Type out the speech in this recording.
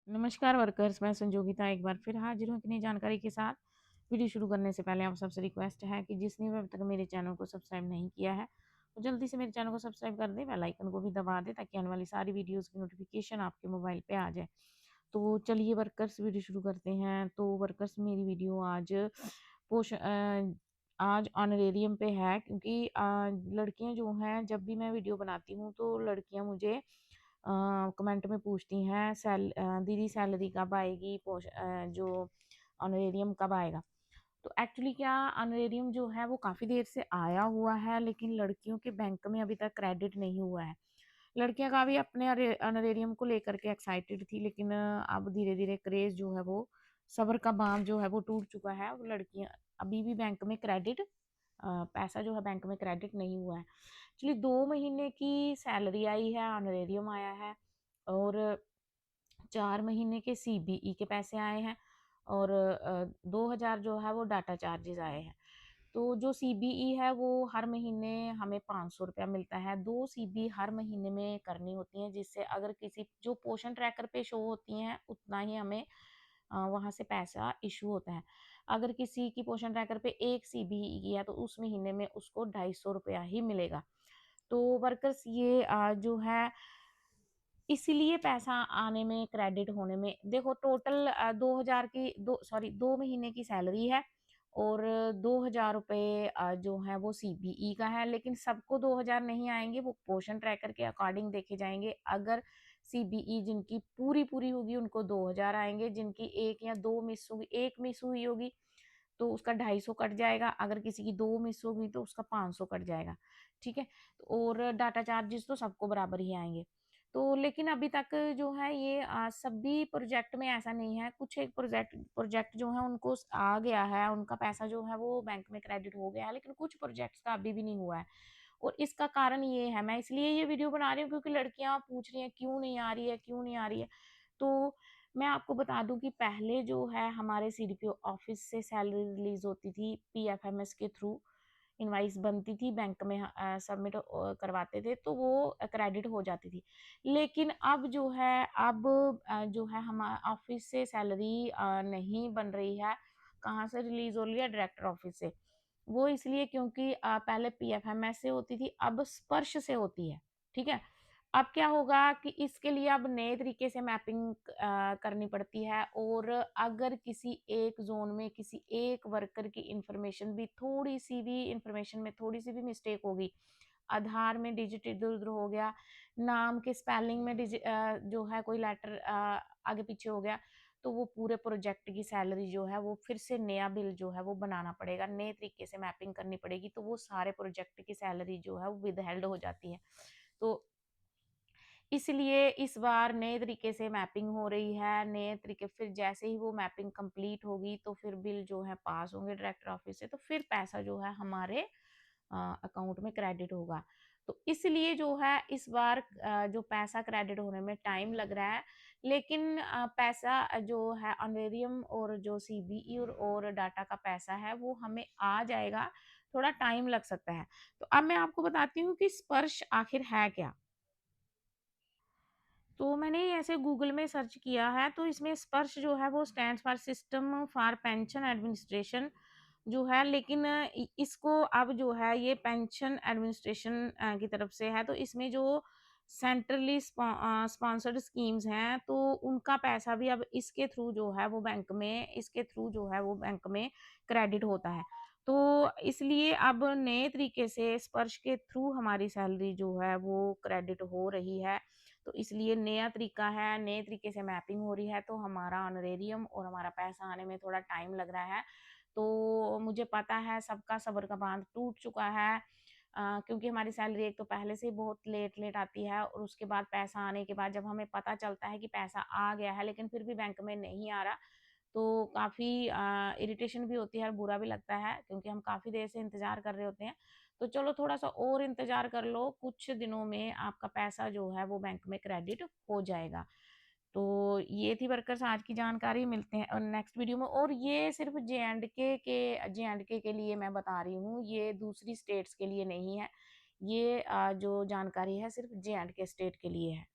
नमस्कार वर्कर्स, मैं संजोगिता एक बार फिर हाजिर हूँ एक नई जानकारी के साथ। वीडियो शुरू करने से पहले आप सबसे रिक्वेस्ट है कि जिसने भी अभी तक मेरे चैनल को सब्सक्राइब नहीं किया है, वो जल्दी से मेरे चैनल को सब्सक्राइब कर दें, बेल आइकन को भी दबा दें ताकि आने वाली सारी वीडियोज़ की नोटिफिकेशन आपके मोबाइल पे आ जाए। तो चलिए वर्कर्स वीडियो शुरू करते हैं। तो वर्कर्स मेरी वीडियो आज ऑनरेरियम पे है क्योंकि लड़कियाँ जो हैं जब भी मैं वीडियो बनाती हूँ तो लड़कियाँ मुझे कमेंट में पूछती हैं दीदी सैलरी कब आएगी जो ऑनरेरियम कब आएगा। तो एक्चुअली क्या ऑनरेरियम जो है वो काफ़ी देर से आया हुआ है लेकिन लड़कियों के बैंक में अभी तक क्रेडिट नहीं हुआ है। लड़कियां काफ़ी अपने ऑनरेरियम को लेकर के एक्साइटेड थी लेकिन अब धीरे धीरे क्रेज जो है वो सब्र का बांध जो है वो टूट चुका है और लड़कियां अभी भी बैंक में क्रेडिट पैसा जो है बैंक में क्रेडिट नहीं हुआ है। एक्चुअली 2 महीने की सैलरी आई है, ऑनरेरियम आया है और 4 महीने के सीबीई के पैसे आए हैं और 2000 जो है वो डाटा चार्जेस आए हैं। तो जो सीबीई है वो हर महीने हमें ₹500 मिलता है। 2 सीबी हर महीने में करनी होती हैं जिससे अगर किसी जो पोषण ट्रैकर पे शो होती हैं उतना ही हमें वहाँ से पैसा इश्यू होता है। अगर किसी की पोषण ट्रैकर पे 1 सीबीई की है तो उस महीने में उसको ₹250 ही मिलेगा। तो वर्कर्स ये जो है इसीलिए पैसा आने में क्रेडिट होने में देखो टोटल 2000 की 2 महीने की सैलरी है और ₹2000 जो है वो सीबीई का है लेकिन सबको 2000 नहीं आएँगे वो पोर्शन ट्रैकर के अकॉर्डिंग देखे जाएँगे। अगर सीबीई जिनकी पूरी होगी उनको 2000 आएँगे, जिनकी 1 या 2 मिस होगी 1 मिस हुई होगी तो उसका 250 कट जाएगा, अगर किसी की 2 मिस हो गई तो उसका 500 कट जाएगा, ठीक है? और डाटा चार्जेस तो सबको बराबर ही आएँगे। तो लेकिन अभी तक जो है ये सभी प्रोजेक्ट में ऐसा नहीं है, कुछ एक प्रोजेक्ट प्रोजेक्ट जो है उनको आ गया है, उनका पैसा जो है वो बैंक में क्रेडिट हो गया है, लेकिन कुछ प्रोजेक्ट्स का अभी भी नहीं हुआ है। और इसका कारण ये है, मैं इसलिए ये वीडियो बना रही हूँ क्योंकि लड़कियाँ पूछ रही हैं क्यों नहीं आ रही है, क्यों नहीं आ रही है? तो मैं आपको बता दूँ कि पहले जो है हमारे सीडीपीओ ऑफ़िस से सैलरी रिलीज़ होती थी पीएफएमएस के थ्रू, इनवॉइस बनती थी बैंक में सबमिट करवाते थे तो वो क्रेडिट हो जाती थी। लेकिन अब जो है जो है हम ऑफ़िस से सैलरी नहीं बन रही है, कहाँ से रिलीज़ हो रही है डायरेक्टर ऑफ़िस से। वो इसलिए क्योंकि पहले पीएफएमएस से होती थी, अब स्पर्श से होती है, ठीक है? अब क्या होगा कि इसके लिए अब नए तरीके से मैपिंग करनी पड़ती है और अगर किसी एक ज़ोन में किसी एक वर्कर की इन्फॉर्मेशन भी थोड़ी-सी भी इन्फॉर्मेशन में थोड़ी-सी भी मिस्टेक होगी, आधार में डिजिट इधर-उधर हो गया, नाम के स्पेलिंग में जो है कोई लेटर आगे-पीछे हो गया, तो वो पूरे प्रोजेक्ट की सैलरी जो है वो फिर से नया बिल जो है वो बनाना पड़ेगा, नए तरीके से मैपिंग करनी पड़ेगी, तो वो सारे प्रोजेक्ट की सैलरी जो है वो विदहेल्ड हो जाती है। तो इसलिए इस बार नए तरीके से मैपिंग हो रही है, नए तरीके फिर जैसे ही वो मैपिंग कंप्लीट होगी तो फिर बिल जो है पास होंगे डायरेक्टर ऑफिस से, तो फिर पैसा जो है हमारे अकाउंट में क्रेडिट होगा। तो इसलिए जो है इस बार जो पैसा क्रेडिट होने में टाइम लग रहा है, लेकिन पैसा जो है ऑनरेरियम और जो सीबीई और डाटा का पैसा है वो हमें आ जाएगा, थोड़ा टाइम लग सकता है। तो अब मैं आपको बताती हूँ कि स्पर्श आखिर है क्या? तो मैंने ऐसे गूगल में सर्च किया है तो इसमें स्पर्श जो है वो stands for system for pension administration जो है, लेकिन इसको अब जो है ये पेंशन एडमिनिस्ट्रेशन की तरफ से है तो इसमें जो सेंट्रली स्पॉन्सर्ड स्कीम्स हैं तो उनका पैसा भी अब इसके थ्रू जो है वो बैंक में इसके थ्रू जो है वो बैंक में क्रेडिट होता है। तो इसलिए अब नए तरीके से स्पर्श के थ्रू हमारी सैलरी जो है वो क्रेडिट हो रही है। तो इसलिए नया तरीका है, नए तरीके से मैपिंग हो रही है, तो हमारा ऑनरेरियम और हमारा पैसा आने में थोड़ा टाइम लग रहा है। तो मुझे पता है सबका सब्र का बाँध टूट चुका है क्योंकि हमारी सैलरी एक तो पहले से ही बहुत लेट-लेट आती है और उसके बाद पैसा आने के बाद जब हमें पता चलता है कि पैसा आ गया है, लेकिन फिर भी बैंक में नहीं आ रहा, तो काफ़ी इरिटेशन भी होती है और बुरा भी लगता है क्योंकि हम काफ़ी देर से इंतज़ार कर रहे होते हैं। तो चलो थोड़ा-सा और इंतज़ार कर लो, कुछ दिनों में आपका पैसा जो है वो बैंक में क्रेडिट हो जाएगा। तो ये थी वर्कर्स आज की जानकारी, मिलते हैं नेक्स्ट वीडियो में और ये सिर्फ़ जे एंड के लिए मैं बता रही हूँ, ये दूसरी स्टेट्स के लिए नहीं है। ये जो जानकारी है सिर्फ़ जे एंड के स्टेट के लिए है।